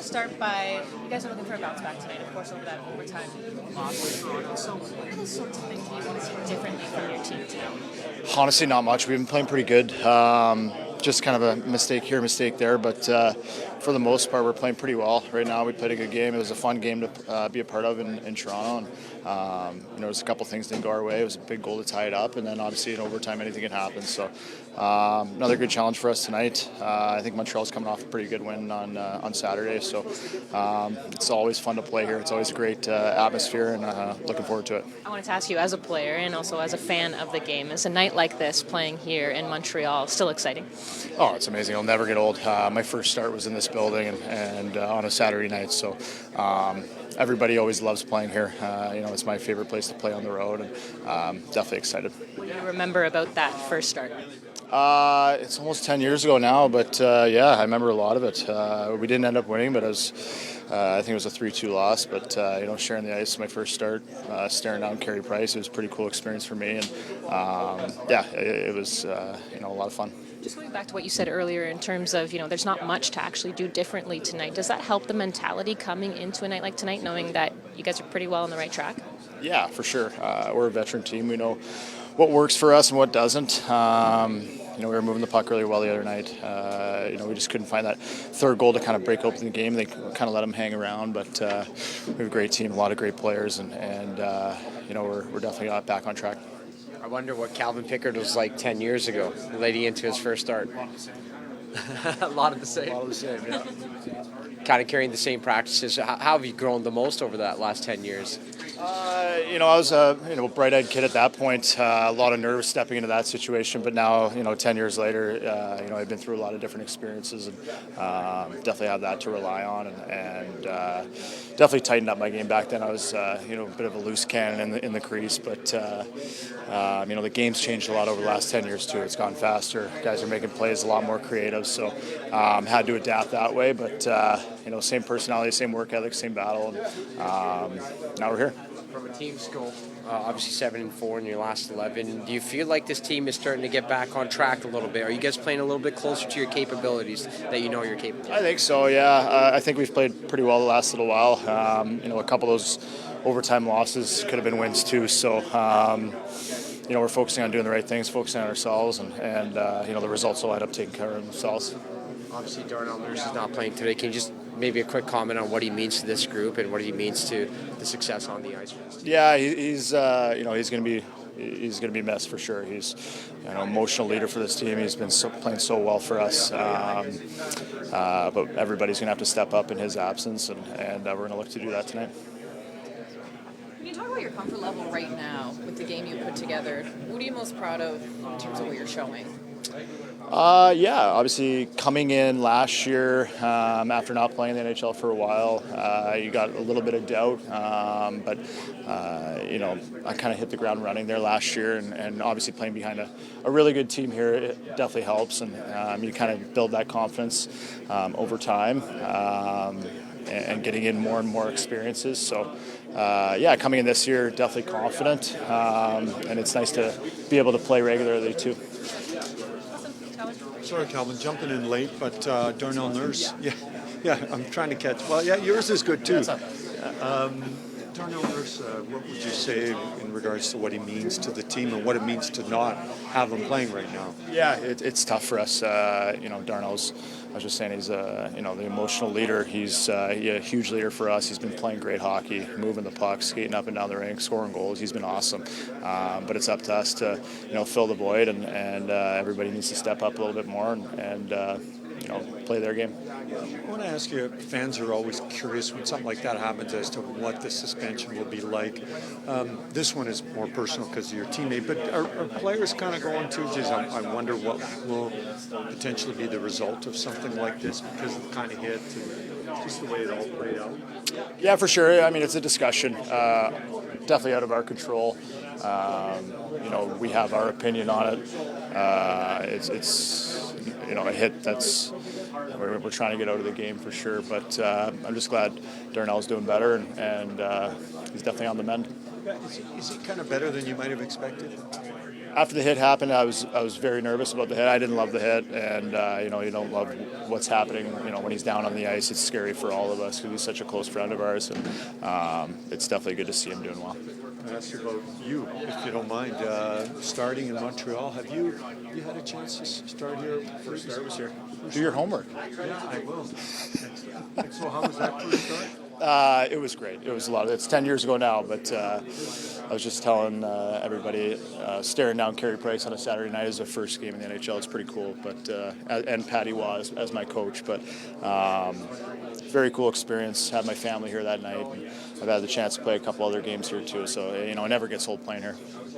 start by, you guys are looking for a bounce back tonight, of course, over that overtime loss with Toronto. So what are those sorts of things you want to see differently from your team tonight? Honestly, not much. We've been playing pretty good. Just kind of a mistake here, mistake there, but for the most part, we're playing pretty well right now. We played a good game. It was a fun game to be a part of in Toronto. And, there's a couple things didn't go our way. It was a big goal to tie it up, and then obviously in overtime, anything can happen. So another good challenge for us tonight. I think Montreal's coming off a pretty good win on Saturday, so it's always fun to play here. It's always a great atmosphere, and looking forward to it. I wanted to ask you, as a player and also as a fan of the game, is a night like this playing here in Montreal still exciting? Oh, it's amazing. It'll never get old. My first start was in this building and on a Saturday night, so everybody always loves playing here. It's my favorite place to play on the road, and definitely excited. What do you remember about that first start? It's almost 10 years ago now, but I remember a lot of it. We didn't end up winning, but I think it was a 3-2 loss, but sharing the ice my first start, staring down Carey Price, it was a pretty cool experience for me, and it was a lot of fun. Just going back to what you said earlier in terms of, there's not much to actually do differently tonight. Does that help the mentality coming into a night like tonight, knowing that you guys are pretty well on the right track? Yeah, for sure. We're a veteran team. We know what works for us and what doesn't. We were moving the puck really well the other night. We just couldn't find that third goal to kind of break open the game. They kind of let them hang around, but we have a great team, a lot of great players, and we're definitely back on track. I wonder what Calvin Pickard was like 10 years ago, leading into his first start. A lot of the same. Yeah. Kind of carrying the same practices. How have you grown the most over that last 10 years? I was a bright-eyed kid at that point. A lot of nerves stepping into that situation, but now 10 years later, I've been through a lot of different experiences, and definitely have that to rely on, and definitely tightened up my game back then. I was a bit of a loose cannon in the crease, but the game's changed a lot over the last 10 years too. It's gone faster. Guys are making plays a lot more creative, so had to adapt that way. But same personality, same work ethic, same battle, and now we're here. From a team score, obviously 7-4 in your last 11. Do you feel like this team is starting to get back on track a little bit? Are you guys playing a little bit closer to your capabilities that you're capable of? I think so, yeah. I think we've played pretty well the last little while. A couple of those overtime losses could have been wins too. So, we're focusing on doing the right things, focusing on ourselves, and the results will end up taking care of themselves. Obviously, Darnell Nurse is not playing today. Can you just maybe a quick comment on what he means to this group and what he means to the success on the ice? Yeah, he's going to be missed for sure. He's an emotional leader for this team. He's been playing so well for us, but everybody's going to have to step up in his absence, and we're going to look to do that tonight. Can you talk about your comfort level right now with the game you put together? What are you most proud of in terms of what you're showing? Obviously coming in last year after not playing the NHL for a while, you got a little bit of doubt, but I kind of hit the ground running there last year, and obviously playing behind a really good team here, it definitely helps, and you kind of build that confidence over time, and getting in more and more experiences. So coming in this year, definitely confident, and it's nice to be able to play regularly too. Sorry, Calvin, jumping in late, but Darnell Nurse, yeah, I'm trying to catch. Well, yeah, yours is good too. Darnell Nurse, what would you say in regards to what he means to the team and what it means to not have him playing right now? Yeah, it's tough for us. Darnell's, I was just saying, he's the emotional leader. He's a huge leader for us. He's been playing great hockey, moving the puck, skating up and down the rink, scoring goals. He's been awesome. But it's up to us to fill the void, and everybody needs to step up a little bit more and play their game. I want to ask you, fans are always curious when something like that happens as to what the suspension will be like. This one is more personal because of your teammate, but are players kind of going to, geez, I wonder what will potentially be the result of something like this because of the kind of hit and just the way it all played out? Yeah, for sure. I mean, it's a discussion. Definitely out of our control. We have our opinion on it. It's a hit that's we're trying to get out of the game for sure. But I'm just glad Darnell's doing better, and he's definitely on the mend. Is he kind of better than you might have expected? After the hit happened, I was very nervous about the hit. I didn't love the hit, and you don't love what's happening. When he's down on the ice, it's scary for all of us because he's such a close friend of ours, and it's definitely good to see him doing well. I asked you about you, if you don't mind, starting in Montreal. Have you had a chance to start here? First start was here. Do your homework. Yeah, I will. So how was that first start? It was great. It was a lot. It's 10 years ago now, but I was just telling everybody, staring down Carey Price on a Saturday night as a first game in the NHL. It's pretty cool. But and Patty Waugh as my coach. But very cool experience. Had my family here that night. And I've had the chance to play a couple other games here too. So it never gets old playing here.